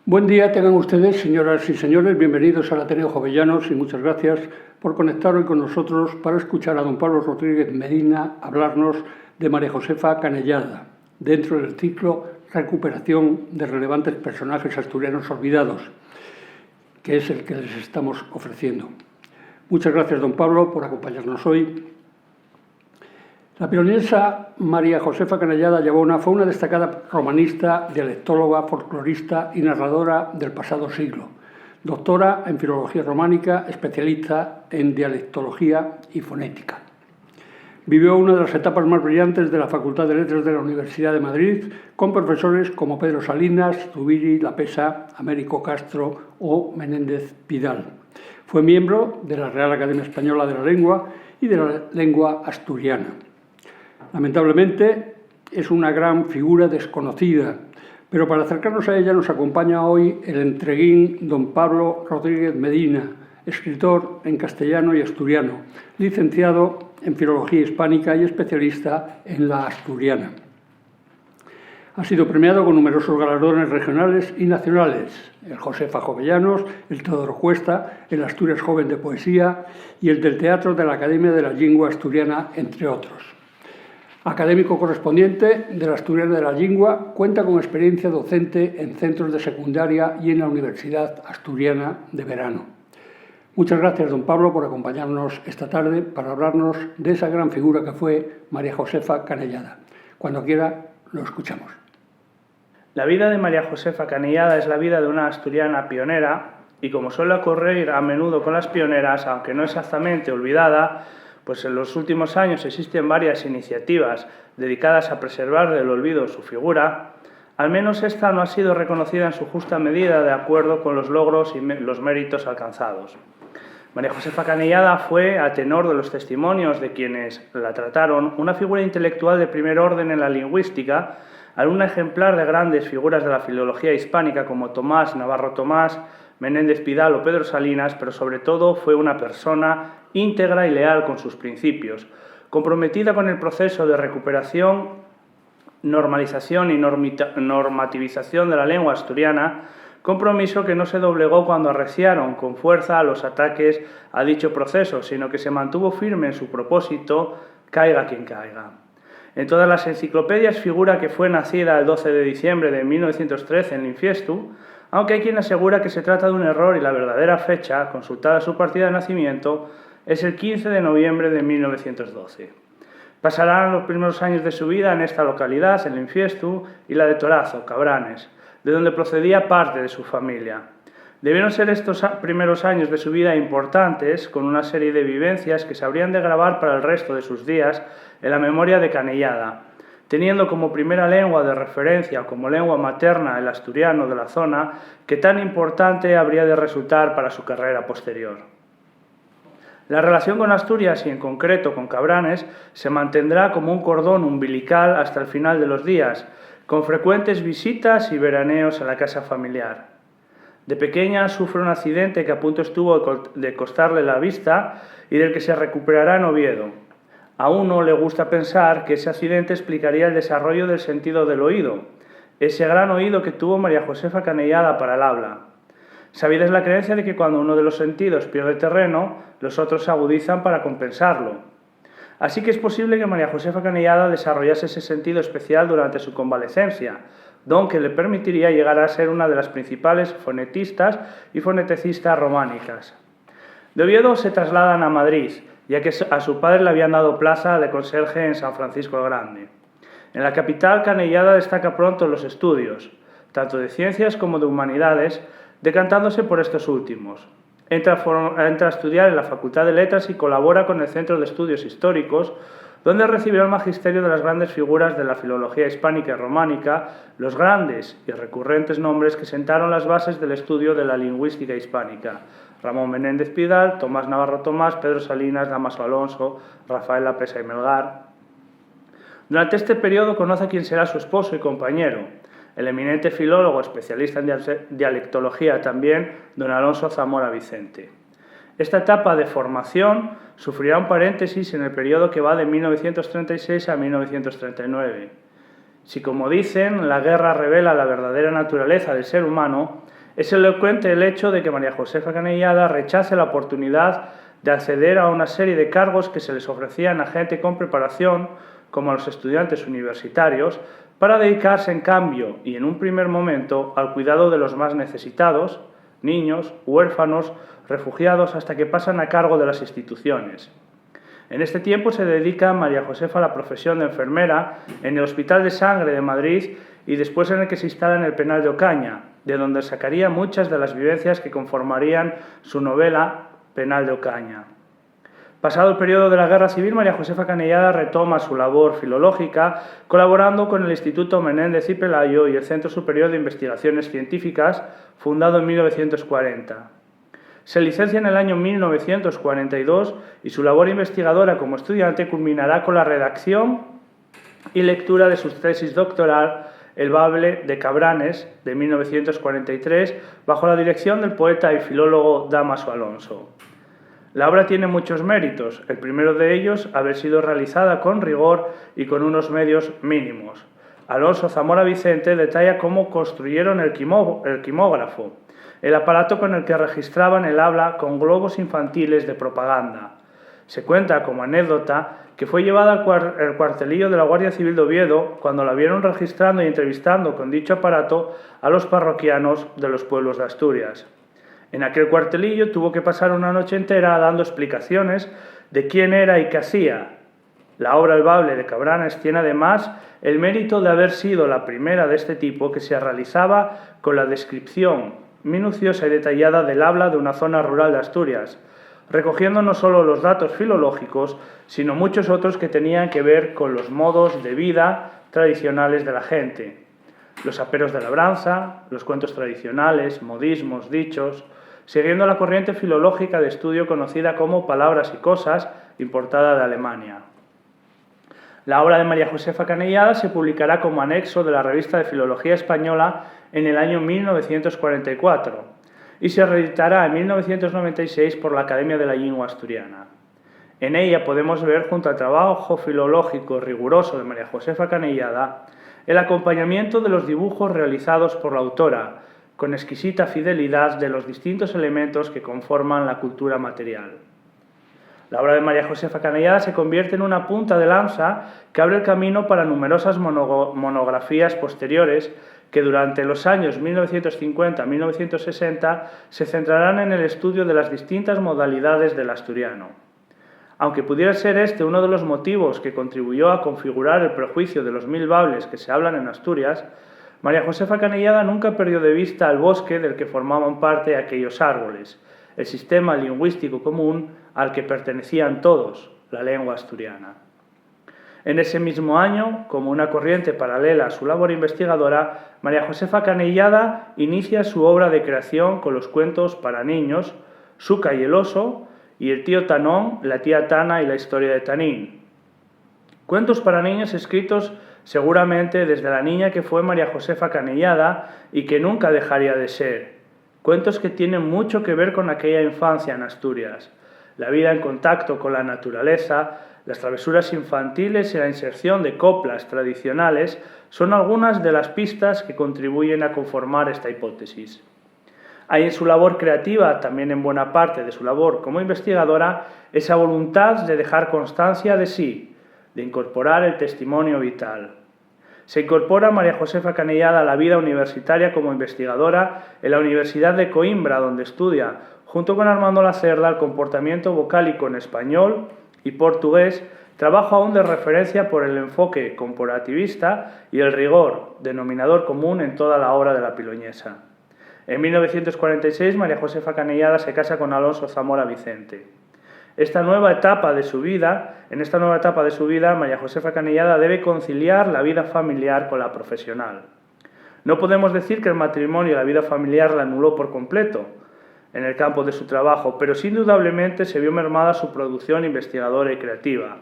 Buen día tengan ustedes, señoras y señores, bienvenidos al Ateneo Jovellanos y muchas gracias por conectar hoy con nosotros para escuchar a don Pablo Rodríguez Medina hablarnos de María Josefa Canellada, dentro del ciclo Recuperación de relevantes personajes asturianos olvidados, que es el que les estamos ofreciendo. Muchas gracias, don Pablo, por acompañarnos hoy. La pironesa María Josefa Canellada Llavona fue una destacada romanista, dialectóloga, folclorista y narradora del pasado siglo. Doctora en filología románica, especialista en dialectología y fonética. Vivió una de las etapas más brillantes de la Facultad de Letras de la Universidad de Madrid, con profesores como Pedro Salinas, Zubiri, Lapesa, Américo Castro o Menéndez Pidal. Fue miembro de la Real Academia Española de la Lengua y de la Lengua Asturiana. Lamentablemente es una gran figura desconocida, pero para acercarnos a ella nos acompaña hoy el entreguín don Pablo Rodríguez Medina, escritor en castellano y asturiano, licenciado en Filología Hispánica y especialista en la asturiana. Ha sido premiado con numerosos galardones regionales y nacionales, el Josefa Jovellanos, el Teodoro Cuesta, el Asturias Joven de Poesía y el del Teatro de la Academia de la Lengua Asturiana, entre otros. Académico correspondiente de la Asturiana de la Lengua, cuenta con experiencia docente en centros de secundaria y en la Universidad Asturiana de Verano. Muchas gracias, don Pablo, por acompañarnos esta tarde para hablarnos de esa gran figura que fue María Josefa Canellada. Cuando quiera, lo escuchamos. La vida de María Josefa Canellada es la vida de una asturiana pionera y, como suele ocurrir a menudo con las pioneras, aunque no exactamente olvidada, pues en los últimos años existen varias iniciativas dedicadas a preservar del olvido su figura. Al menos esta no ha sido reconocida en su justa medida de acuerdo con los logros y los méritos alcanzados. María Josefa Canellada fue, a tenor de los testimonios de quienes la trataron, una figura intelectual de primer orden en la lingüística, alumna ejemplar de grandes figuras de la filología hispánica como Tomás Navarro Tomás, Menéndez Pidal o Pedro Salinas, pero sobre todo fue una persona íntegra y leal con sus principios, comprometida con el proceso de recuperación, normalización y normativización de la lengua asturiana, compromiso que no se doblegó cuando arreciaron con fuerza los ataques a dicho proceso, sino que se mantuvo firme en su propósito, caiga quien caiga. En todas las enciclopedias figura que fue nacida el 12 de diciembre de 1913 en Linfiestu, aunque hay quien asegura que se trata de un error y la verdadera fecha, consultada su partida de nacimiento, es el 15 de noviembre de 1912. Pasarán los primeros años de su vida en esta localidad, en Linfiestu, y la de Torazo, Cabranes, de donde procedía parte de su familia. Debieron ser estos primeros años de su vida importantes, con una serie de vivencias que se habrían de grabar para el resto de sus días en la memoria de Canellada, teniendo como primera lengua de referencia o como lengua materna el asturiano de la zona, que tan importante habría de resultar para su carrera posterior. La relación con Asturias y en concreto con Cabranes se mantendrá como un cordón umbilical hasta el final de los días, con frecuentes visitas y veraneos a la casa familiar. De pequeña sufre un accidente que a punto estuvo de costarle la vista y del que se recuperará en Oviedo. A uno le gusta pensar que ese accidente explicaría el desarrollo del sentido del oído, ese gran oído que tuvo María Josefa Canellada para el habla. Sabida es la creencia de que cuando uno de los sentidos pierde terreno, los otros se agudizan para compensarlo. Así que es posible que María Josefa Canellada desarrollase ese sentido especial durante su convalecencia, don que le permitiría llegar a ser una de las principales fonetistas y foneticistas románicas. De Oviedo se trasladan a Madrid, ya que a su padre le habían dado plaza de conserje en San Francisco el Grande. En la capital, Canellada destaca pronto en los estudios, tanto de ciencias como de humanidades, decantándose por estos últimos. Entra a estudiar en la Facultad de Letras y colabora con el Centro de Estudios Históricos, donde recibió el magisterio de las grandes figuras de la filología hispánica y románica, los grandes y recurrentes nombres que sentaron las bases del estudio de la lingüística hispánica: Ramón Menéndez Pidal, Tomás Navarro Tomás, Pedro Salinas, Dámaso Alonso, Rafael Lapesa y Melgar. Durante este periodo conoce a quien será su esposo y compañero, el eminente filólogo especialista en dialectología también, don Alonso Zamora Vicente. Esta etapa de formación sufrirá un paréntesis en el periodo que va de 1936 a 1939. Si, como dicen, la guerra revela la verdadera naturaleza del ser humano, es elocuente el hecho de que María Josefa Canellada rechace la oportunidad de acceder a una serie de cargos que se les ofrecían a gente con preparación, como a los estudiantes universitarios, para dedicarse en cambio y en un primer momento al cuidado de los más necesitados, niños, huérfanos, refugiados, hasta que pasan a cargo de las instituciones. En este tiempo se dedica María Josefa a la profesión de enfermera en el Hospital de Sangre de Madrid y después en el que se instala en el Penal de Ocaña, de donde sacaría muchas de las vivencias que conformarían su novela Penal de Ocaña. Pasado el periodo de la Guerra Civil, María Josefa Canellada retoma su labor filológica, colaborando con el Instituto Menéndez y Pelayo y el Centro Superior de Investigaciones Científicas, fundado en 1940. Se licencia en el año 1942 y su labor investigadora como estudiante culminará con la redacción y lectura de su tesis doctoral El bable de Cabranes, de 1943, bajo la dirección del poeta y filólogo Dámaso Alonso. La obra tiene muchos méritos, el primero de ellos haber sido realizada con rigor y con unos medios mínimos. Alonso Zamora Vicente detalla cómo construyeron el quimógrafo, el aparato con el que registraban el habla con globos infantiles de propaganda. Se cuenta como anécdota que fue llevada al cuartelillo de la Guardia Civil de Oviedo cuando la vieron registrando y entrevistando con dicho aparato a los parroquianos de los pueblos de Asturias. En aquel cuartelillo tuvo que pasar una noche entera dando explicaciones de quién era y qué hacía. La obra El bable de Cabranes tiene además el mérito de haber sido la primera de este tipo que se realizaba con la descripción minuciosa y detallada del habla de una zona rural de Asturias, recogiendo no solo los datos filológicos, sino muchos otros que tenían que ver con los modos de vida tradicionales de la gente, los aperos de labranza, los cuentos tradicionales, modismos, dichos, siguiendo la corriente filológica de estudio conocida como Palabras y Cosas, importada de Alemania. La obra de María Josefa Canellada se publicará como anexo de la Revista de Filología Española en el año 1944 y se reeditará en 1996 por la Academia de la Lengua Asturiana. En ella podemos ver, junto al trabajo filológico riguroso de María Josefa Canellada, el acompañamiento de los dibujos realizados por la autora, con exquisita fidelidad de los distintos elementos que conforman la cultura material. La obra de María Josefa Canellada se convierte en una punta de lanza que abre el camino para numerosas monografías posteriores que durante los años 1950-1960 se centrarán en el estudio de las distintas modalidades del asturiano. Aunque pudiera ser este uno de los motivos que contribuyó a configurar el prejuicio de los 1000 bables que se hablan en Asturias, María Josefa Canellada nunca perdió de vista el bosque del que formaban parte aquellos árboles, el sistema lingüístico común al que pertenecían todos, la lengua asturiana. En ese mismo año, como una corriente paralela a su labor investigadora, María Josefa Canellada inicia su obra de creación con los cuentos para niños, Suca y el oso, y El tío Tanón, la tía Tana y la historia de Tanín. Cuentos para niños escritos seguramente desde la niña que fue María Josefa Canellada y que nunca dejaría de ser. Cuentos que tienen mucho que ver con aquella infancia en Asturias. La vida en contacto con la naturaleza, las travesuras infantiles y la inserción de coplas tradicionales son algunas de las pistas que contribuyen a conformar esta hipótesis. Hay en su labor creativa, también en buena parte de su labor como investigadora, esa voluntad de dejar constancia de sí, de incorporar el testimonio vital. Se incorpora María Josefa Canellada a la vida universitaria como investigadora en la Universidad de Coimbra, donde estudia, junto con Armando Lacerda, el comportamiento vocálico en español y portugués, trabajo aún de referencia por el enfoque comparativista y el rigor, denominador común en toda la obra de la piloñesa. En 1946, María Josefa Canellada se casa con Alonso Zamora Vicente. En esta nueva etapa de su vida, María Josefa Canellada debe conciliar la vida familiar con la profesional. No podemos decir que el matrimonio y la vida familiar la anuló por completo en el campo de su trabajo, pero sí indudablemente se vio mermada su producción investigadora y creativa,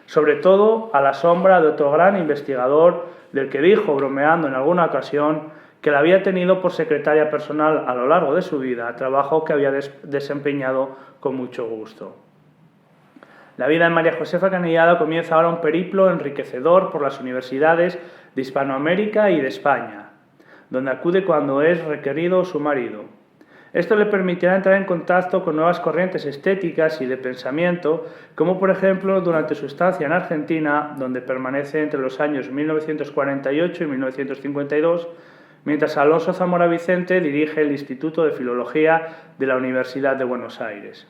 sobre todo a la sombra de otro gran investigador del que dijo, bromeando en alguna ocasión, que la había tenido por secretaria personal a lo largo de su vida, trabajo que había desempeñado con mucho gusto. La vida de María Josefa Canellada comienza ahora un periplo enriquecedor por las universidades de Hispanoamérica y de España, donde acude cuando es requerido su marido. Esto le permitirá entrar en contacto con nuevas corrientes estéticas y de pensamiento, como por ejemplo durante su estancia en Argentina, donde permanece entre los años 1948 y 1952, mientras Alonso Zamora Vicente dirige el Instituto de Filología de la Universidad de Buenos Aires.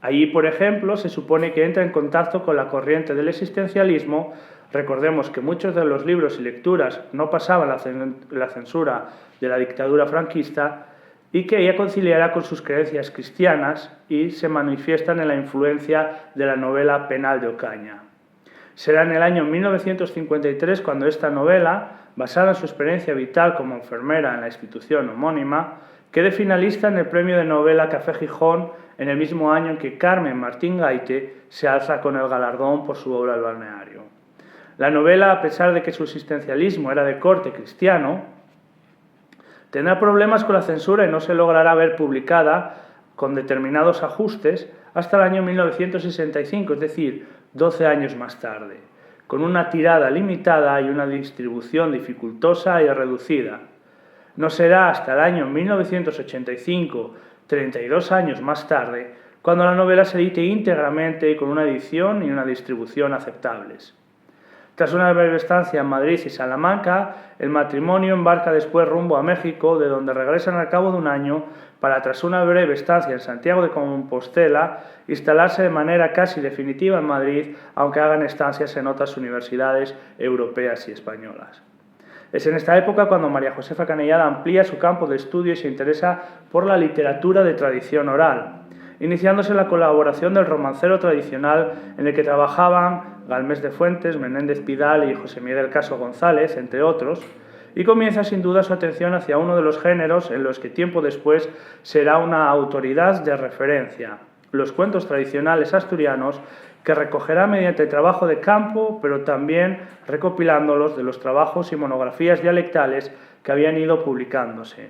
Allí, por ejemplo, se supone que entra en contacto con la corriente del existencialismo. Recordemos que muchos de los libros y lecturas no pasaban la censura de la dictadura franquista y que ella conciliará con sus creencias cristianas y se manifiestan en la influencia de la novela penal de Ocaña. Será en el año 1953 cuando esta novela, basada en su experiencia vital como enfermera en la institución homónima, quede finalista en el premio de novela Café Gijón en el mismo año en que Carmen Martín Gaite se alza con el galardón por su obra El balneario. La novela, a pesar de que su existencialismo era de corte cristiano, tendrá problemas con la censura y no se logrará ver publicada con determinados ajustes hasta el año 1965, es decir, 12 años más tarde, con una tirada limitada y una distribución dificultosa y reducida. No será hasta el año 1985, 32 años más tarde, cuando la novela se edite íntegramente y con una edición y una distribución aceptables. Tras una breve estancia en Madrid y Salamanca, el matrimonio embarca después rumbo a México, de donde regresan al cabo de un año para, tras una breve estancia en Santiago de Compostela, instalarse de manera casi definitiva en Madrid, aunque hagan estancias en otras universidades europeas y españolas. Es en esta época cuando María Josefa Canellada amplía su campo de estudio y se interesa por la literatura de tradición oral, iniciándose la colaboración del romancero tradicional en el que trabajaban Galmés de Fuentes, Menéndez Pidal y José Miguel Caso González, entre otros, y comienza sin duda su atención hacia uno de los géneros en los que tiempo después será una autoridad de referencia, los cuentos tradicionales asturianos, que recogerá mediante trabajo de campo, pero también recopilándolos de los trabajos y monografías dialectales que habían ido publicándose.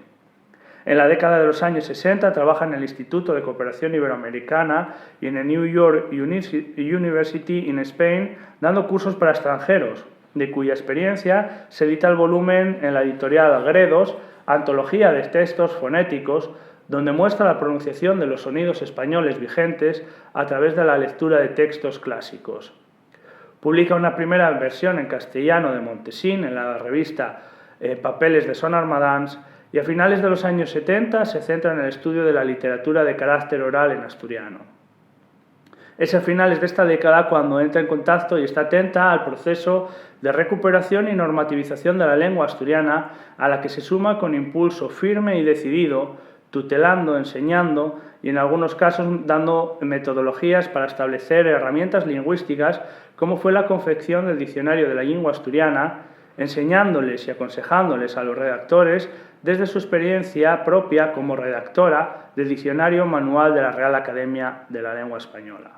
En la década de los años 60 trabaja en el Instituto de Cooperación Iberoamericana y en el New York University in Spain, dando cursos para extranjeros, de cuya experiencia se edita el volumen en la editorial Gredos, Antología de Textos Fonéticos, donde muestra la pronunciación de los sonidos españoles vigentes a través de la lectura de textos clásicos. Publica una primera versión en castellano de Montesín en la revista Papeles de Son Armadans, y a finales de los años 70 se centra en el estudio de la literatura de carácter oral en asturiano. Es a finales de esta década cuando entra en contacto y está atenta al proceso de recuperación y normativización de la lengua asturiana, a la que se suma con impulso firme y decidido, tutelando, enseñando y en algunos casos dando metodologías para establecer herramientas lingüísticas, como fue la confección del Diccionario de la Lengua Asturiana, enseñándoles y aconsejándoles a los redactores desde su experiencia propia como redactora del Diccionario Manual de la Real Academia de la Lengua Española.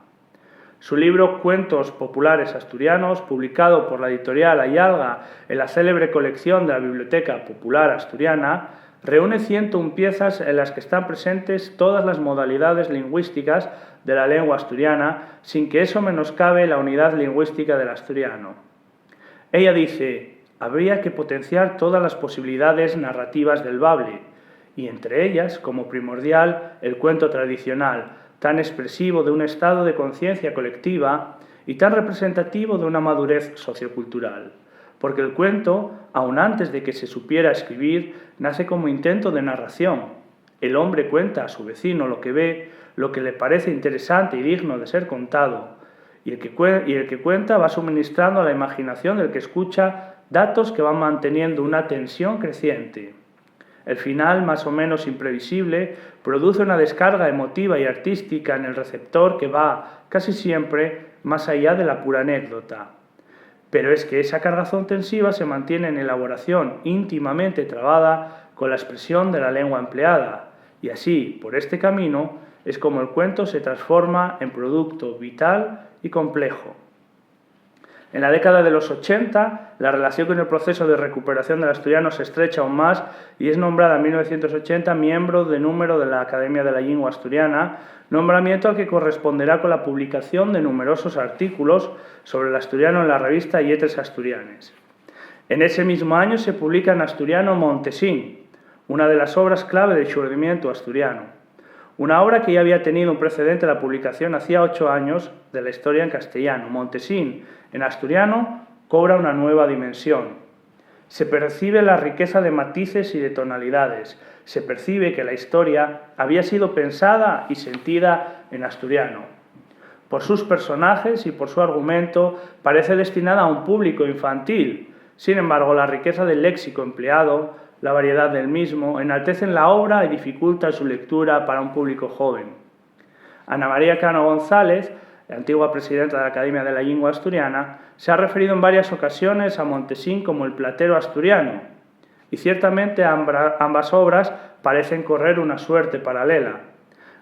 Su libro Cuentos Populares Asturianos, publicado por la editorial Ayalga en la célebre colección de la Biblioteca Popular Asturiana, reúne 101 piezas en las que están presentes todas las modalidades lingüísticas de la lengua asturiana, sin que eso menoscabe la unidad lingüística del asturiano. Ella dice: habría que potenciar todas las posibilidades narrativas del bable, y entre ellas, como primordial, el cuento tradicional, tan expresivo de un estado de conciencia colectiva y tan representativo de una madurez sociocultural. Porque el cuento, aun antes de que se supiera escribir, nace como intento de narración. El hombre cuenta a su vecino lo que ve, lo que le parece interesante y digno de ser contado, y el que cuenta va suministrando a la imaginación del que escucha datos que van manteniendo una tensión creciente. El final, más o menos imprevisible, produce una descarga emotiva y artística en el receptor que va, casi siempre, más allá de la pura anécdota. Pero es que esa cargazón tensiva se mantiene en elaboración íntimamente trabada con la expresión de la lengua empleada, y así, por este camino, es como el cuento se transforma en producto vital y complejo. En la década de los 80, la relación con el proceso de recuperación del asturiano se estrecha aún más y es nombrada en 1980 miembro de número de la Academia de la Lengua Asturiana, nombramiento al que corresponderá con la publicación de numerosos artículos sobre el asturiano en la revista Lletres Asturianes. En ese mismo año se publica en asturiano Montesín, una de las obras clave del xurdimiento asturiano. Una obra que ya había tenido un precedente, la publicación hacía 8 años de la historia en castellano. Montesín, en asturiano, cobra una nueva dimensión. Se percibe la riqueza de matices y de tonalidades. Se percibe que la historia había sido pensada y sentida en asturiano. Por sus personajes y por su argumento parece destinada a un público infantil. Sin embargo, la riqueza del léxico empleado, la variedad del mismo, enaltecen la obra y dificultan su lectura para un público joven. Ana María Cano González, la antigua presidenta de la Academia de la Lengua Asturiana, se ha referido en varias ocasiones a Montesín como el platero asturiano, y ciertamente ambas obras parecen correr una suerte paralela.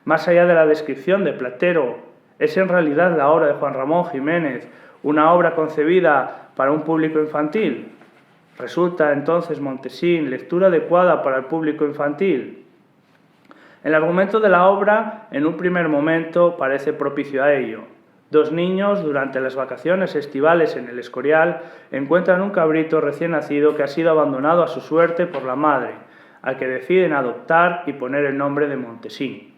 Más allá de la descripción de platero, ¿es en realidad la obra de Juan Ramón Jiménez una obra concebida para un público infantil? ¿Resulta entonces Montesín lectura adecuada para el público infantil? El argumento de la obra, en un primer momento, parece propicio a ello. 2 niños, durante las vacaciones estivales en el Escorial, encuentran un cabrito recién nacido que ha sido abandonado a su suerte por la madre, al que deciden adoptar y poner el nombre de Montesín.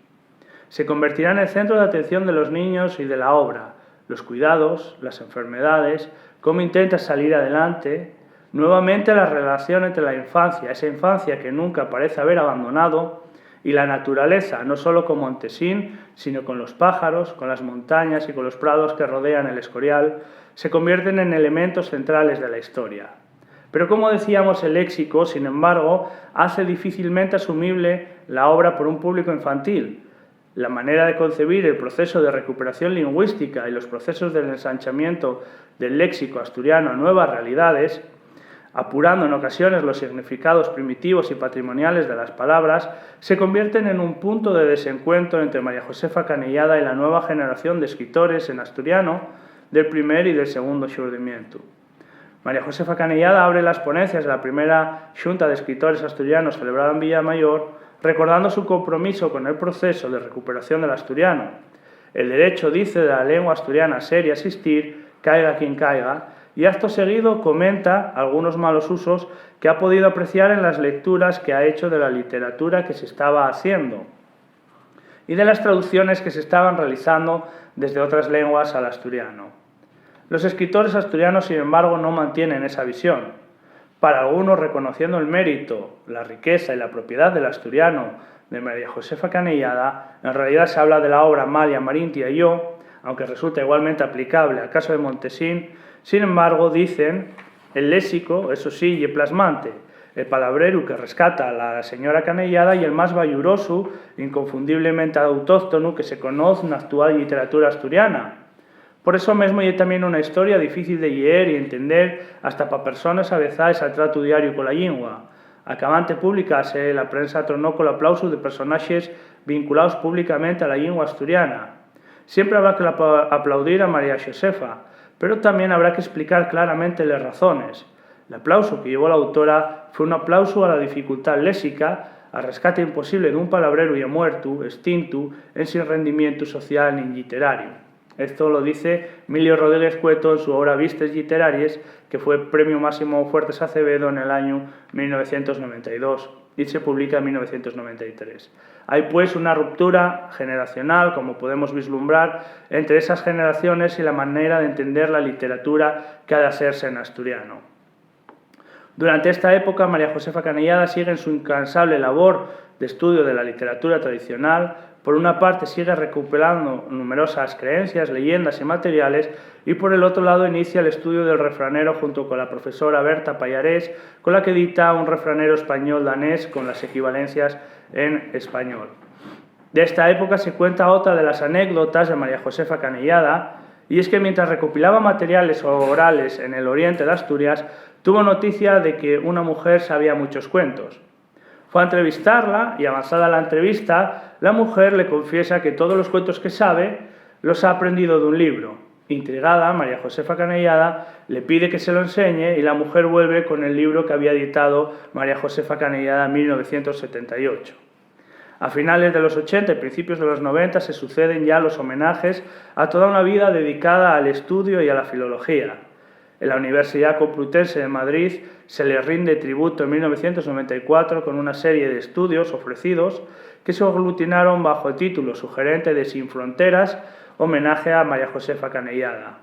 Se convertirá en el centro de atención de los niños y de la obra, los cuidados, las enfermedades, cómo intenta salir adelante, nuevamente la relación entre la infancia, esa infancia que nunca parece haber abandonado, y la naturaleza, no solo con Montesín, sino con los pájaros, con las montañas y con los prados que rodean el Escorial, se convierten en elementos centrales de la historia. Pero como decíamos, el léxico, sin embargo, hace difícilmente asumible la obra por un público infantil. La manera de concebir el proceso de recuperación lingüística y los procesos del ensanchamiento del léxico asturiano a nuevas realidades, apurando en ocasiones los significados primitivos y patrimoniales de las palabras, se convierten en un punto de desencuentro entre María Josefa Canellada y la nueva generación de escritores en asturiano del primer y del segundo xurdimiento. María Josefa Canellada abre las ponencias de la primera Xunta de Escritores Asturianos celebrada en Villamayor, recordando su compromiso con el proceso de recuperación del asturiano. El derecho, dice, de la lengua asturiana a ser y asistir, caiga quien caiga, y acto seguido comenta algunos malos usos que ha podido apreciar en las lecturas que ha hecho de la literatura que se estaba haciendo y de las traducciones que se estaban realizando desde otras lenguas al asturiano. Los escritores asturianos, sin embargo, no mantienen esa visión. Para algunos, reconociendo el mérito, la riqueza y la propiedad del asturiano de María Josefa Canellada, en realidad se habla de la obra Malia, Marintia y yo, aunque resulta igualmente aplicable al caso de Montesín. Sin embargo, dicen, el léxico, eso sí, y plasmante, el palabreru que rescata a la señora Canellada y el más bayuroso, inconfundiblemente autóctono que se conoce en la actual literatura asturiana. Por eso mesmo hay también una historia difícil de leer y entender hasta para personas avezadas al trato diario con la lengua. Acabante publicarse, la prensa tornó con el aplauso de personajes vinculados públicamente a la lengua asturiana. Siempre habrá que aplaudir a María Josefa, pero también habrá que explicar claramente las razones. El aplauso que llevó la autora fue un aplauso a la dificultad léxica, al rescate imposible de un palabreru ya muerto, extinto, en sin rendimiento social ni literario. Esto lo dice Emilio Rodríguez Cueto en su obra Vistes literarias, que fue Premio Máximo Fuertes Acevedo en el año 1992 y se publica en 1993. Hay pues una ruptura generacional, como podemos vislumbrar, entre esas generaciones y la manera de entender la literatura que ha de hacerse en asturiano. Durante esta época, María Josefa Canellada sigue en su incansable labor de estudio de la literatura tradicional. Por una parte, sigue recuperando numerosas creencias, leyendas y materiales, y por el otro lado inicia el estudio del refranero junto con la profesora Berta Pallarés, con la que edita un refranero español-danés con las equivalencias en español. De esta época se cuenta otra de las anécdotas de María Josefa Canellada, y es que mientras recopilaba materiales orales en el oriente de Asturias, tuvo noticia de que una mujer sabía muchos cuentos. Fue a entrevistarla y, avanzada la entrevista, la mujer le confiesa que todos los cuentos que sabe los ha aprendido de un libro. Intrigada, María Josefa Canellada le pide que se lo enseñe y la mujer vuelve con el libro que había editado María Josefa Canellada en 1978. A finales de los 80 y principios de los 90 se suceden ya los homenajes a toda una vida dedicada al estudio y a la filología. En la Universidad Complutense de Madrid se le rinde tributo en 1994 con una serie de estudios ofrecidos que se aglutinaron bajo el título sugerente de Sin Fronteras, homenaje a María Josefa Canellada.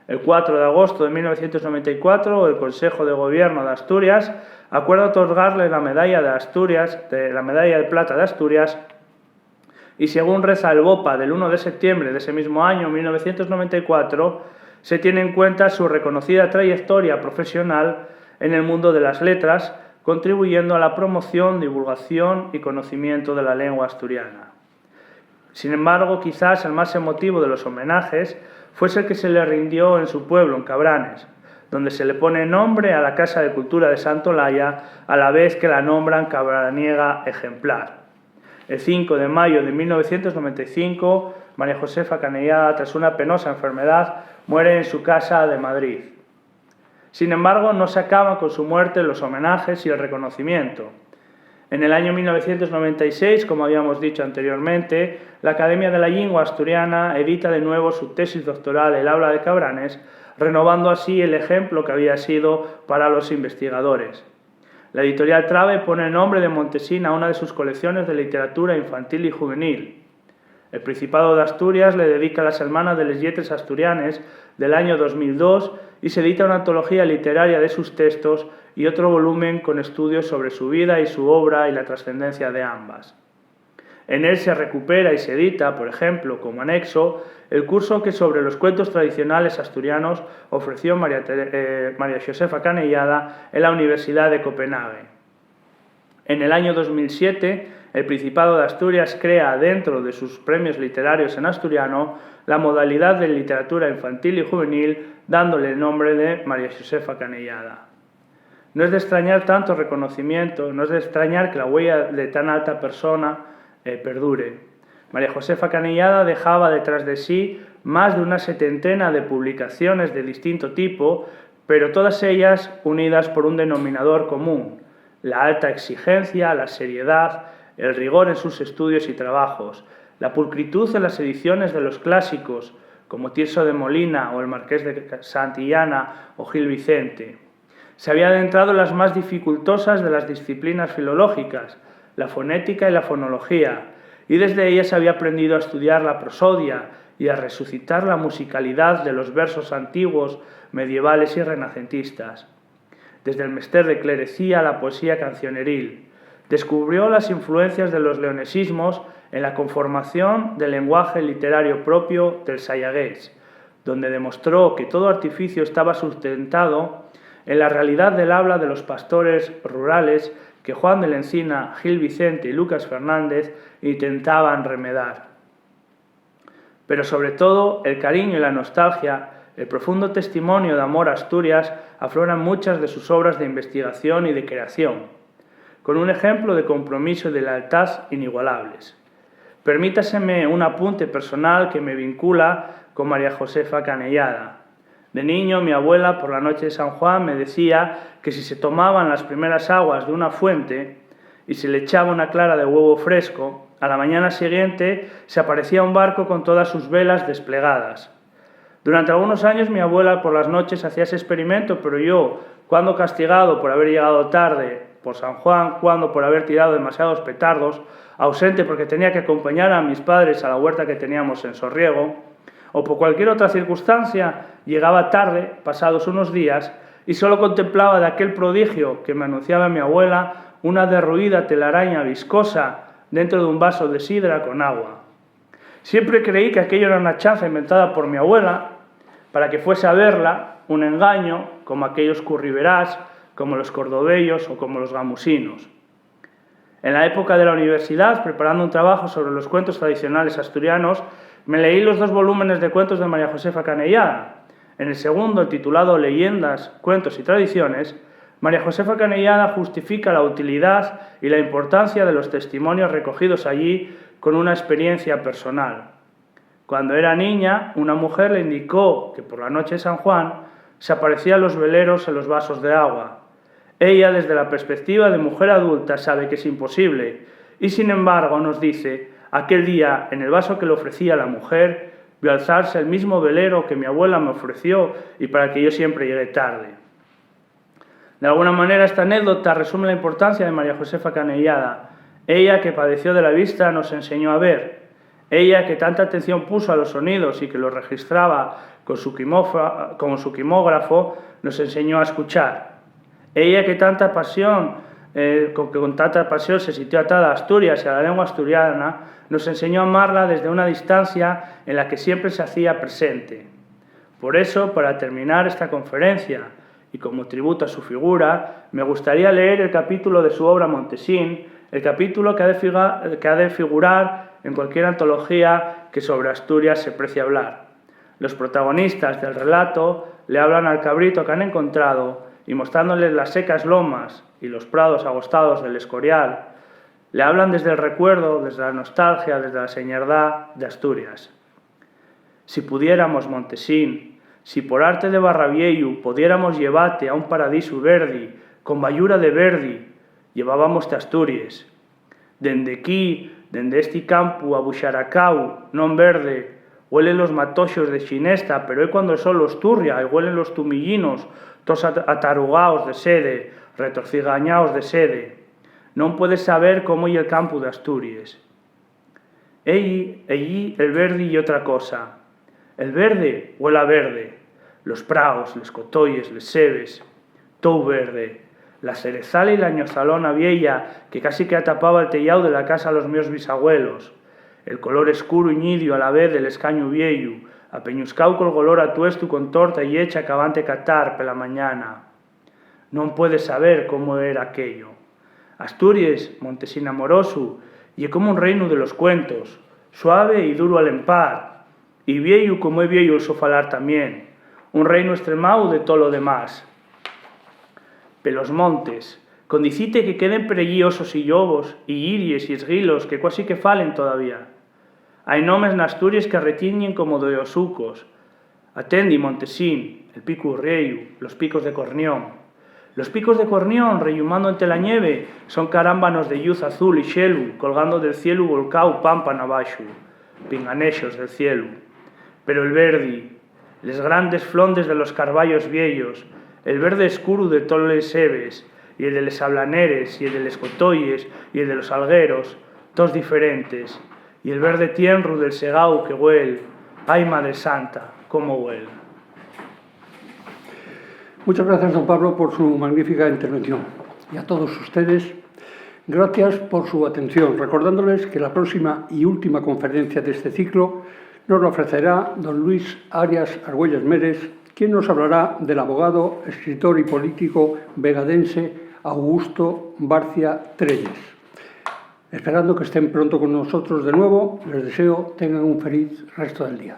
El 4 de agosto de 1994, el Consejo de Gobierno de Asturias acuerda otorgarle la medalla de plata de Asturias, y según reza el BOPA del 1 de septiembre de ese mismo año, 1994, se tiene en cuenta su reconocida trayectoria profesional en el mundo de las letras, contribuyendo a la promoción, divulgación y conocimiento de la lengua asturiana. Sin embargo, quizás el más emotivo de los homenajes fuese el que se le rindió en su pueblo, en Cabranes, donde se le pone nombre a la Casa de Cultura de Santolaya, a la vez que la nombran cabraniega ejemplar. El 5 de mayo de 1995, María Josefa Canellada, tras una penosa enfermedad, muere en su casa de Madrid. Sin embargo, no se acaban con su muerte los homenajes y el reconocimiento. En el año 1996, como habíamos dicho anteriormente, la Academia de la Lengua Asturiana edita de nuevo su tesis doctoral El aula de Cabranes, renovando así el ejemplo que había sido para los investigadores. La editorial Trave pone el nombre de Montesín a una de sus colecciones de literatura infantil y juvenil. El Principado de Asturias le dedica las Hermanas de les Lletres Asturianes del año 2002 y se edita una antología literaria de sus textos y otro volumen con estudios sobre su vida y su obra y la trascendencia de ambas. En él se recupera y se edita, por ejemplo, como anexo, el curso que sobre los cuentos tradicionales asturianos ofreció María Josefa Canellada en la Universidad de Copenhague. En el año 2007, el Principado de Asturias crea, dentro de sus premios literarios en asturiano, la modalidad de literatura infantil y juvenil, dándole el nombre de María Josefa Canellada. No es de extrañar tanto reconocimiento, no es de extrañar que la huella de tan alta persona perdure. María Josefa Canellada dejaba detrás de sí más de una setentena de publicaciones de distinto tipo, pero todas ellas unidas por un denominador común: la alta exigencia, la seriedad, el rigor en sus estudios y trabajos, la pulcritud en las ediciones de los clásicos, como Tirso de Molina o el Marqués de Santillana o Gil Vicente. Se había adentrado en las más dificultosas de las disciplinas filológicas, la fonética y la fonología, y desde ellas había aprendido a estudiar la prosodia y a resucitar la musicalidad de los versos antiguos, medievales y renacentistas. Desde el mester de clerecía a la poesía cancioneril, descubrió las influencias de los leonesismos en la conformación del lenguaje literario propio del sayagués, donde demostró que todo artificio estaba sustentado en la realidad del habla de los pastores rurales que Juan de la Encina, Gil Vicente y Lucas Fernández intentaban remedar. Pero sobre todo, el cariño y la nostalgia, el profundo testimonio de amor a Asturias afloran muchas de sus obras de investigación y de creación, con un ejemplo de compromiso y de lealtad inigualables. Permítaseme un apunte personal que me vincula con María Josefa Canellada. De niño, mi abuela, por la noche de San Juan, me decía que si se tomaban las primeras aguas de una fuente y se le echaba una clara de huevo fresco, a la mañana siguiente se aparecía un barco con todas sus velas desplegadas. Durante algunos años mi abuela por las noches hacía ese experimento, pero yo, cuando castigado por haber llegado tarde por San Juan, cuando por haber tirado demasiados petardos, ausente porque tenía que acompañar a mis padres a la huerta que teníamos en Sorriego, o por cualquier otra circunstancia, llegaba tarde, pasados unos días, y solo contemplaba de aquel prodigio que me anunciaba mi abuela una derruida telaraña viscosa dentro de un vaso de sidra con agua. Siempre creí que aquello era una chanza inventada por mi abuela para que fuese a verla, un engaño, como aquellos curriverás, como los cordobellos o como los gamusinos. En la época de la universidad, preparando un trabajo sobre los cuentos tradicionales asturianos, me leí los 2 volúmenes de cuentos de María Josefa Canellada. En el segundo, titulado Leyendas, Cuentos y Tradiciones, María Josefa Canellada justifica la utilidad y la importancia de los testimonios recogidos allí con una experiencia personal. Cuando era niña, una mujer le indicó que por la noche de San Juan se aparecían los veleros en los vasos de agua. Ella, desde la perspectiva de mujer adulta, sabe que es imposible y, sin embargo, nos dice: aquel día, en el vaso que le ofrecía la mujer, vio alzarse el mismo velero que mi abuela me ofreció y para el que yo siempre llegué tarde. De alguna manera esta anécdota resume la importancia de María Josefa Canellada. Ella que padeció de la vista nos enseñó a ver. Ella que tanta atención puso a los sonidos y que los registraba con su quimógrafo nos enseñó a escuchar. Ella que con tanta pasión se sintió atada a Asturias y a la lengua asturiana nos enseñó a amarla desde una distancia en la que siempre se hacía presente. Por eso, para terminar esta conferencia y como tributo a su figura, me gustaría leer el capítulo de su obra Montesín, el capítulo que ha de figurar en cualquier antología que sobre Asturias se precie hablar. Los protagonistas del relato le hablan al cabrito que han encontrado y mostrándoles las secas lomas y los prados agostados del Escorial, le hablan desde el recuerdo, desde la nostalgia, desde la señerdad de Asturias. Si pudiéramos, Montesín, si por arte de Barravieyu pudiéramos llevarte a un paradiso verdi, con bayura de verdi, llevábamos te Asturias. Dende aquí, dende este campo a Buxaracau, non verde, huelen los matoxos de Xinesta, pero é cuando el sol los turria e huelen los tumillinos, tos atarugaos de sede, retorcigañaos de sede. Non puedes saber como é el campo de Asturias. Allí el verde y otra cosa. El verde huele a verde. Los praos, les cotoyes, les sebes. Todo verde. La cerezala y la ñozalona vieja que casi que atapaba el tellao de la casa a los míos bisabuelos. El color escuro y nidio a la vez del escaño vieju, apeñuscau col color atuestu con torta y hecha acabante catar pela mañana. Non puedes saber cómo era aquello. Asturias, Montesín amoroso, y como un reino de los cuentos, suave y duro al empar, y viejo como é viejo el so falar también, un reino extremado de todo lo demás. Pelos montes, condicite que queden per allí osos y lobos, y iries y esguilos que cuasi que falen todavía. Hai nomes na Asturias que retiñen como de osucos. Atendi, Montesín, el pico Urrieyu, los picos de Cornión. Los picos de Cornión, rellumando entre la nieve, son carámbanos de luz azul y xelu, colgando del cielo volcao pampan abaixo, pinganexos del cielo. Pero el verdi, les grandes flondes de los carballos viellos, el verde escuro de todos les sebes, y el de les ablaneres, y el de les cotoyes, y el de los algueros, todos diferentes, y el verde tienru del segao que huel, ay Madre Santa, cómo huel. Muchas gracias, don Pablo, por su magnífica intervención. Y a todos ustedes, gracias por su atención, recordándoles que la próxima y última conferencia de este ciclo nos la ofrecerá don Luis Arias Argüelles Mérez, quien nos hablará del abogado, escritor y político vegadense Augusto Barcia Trelles. Esperando que estén pronto con nosotros de nuevo, les deseo tengan un feliz resto del día.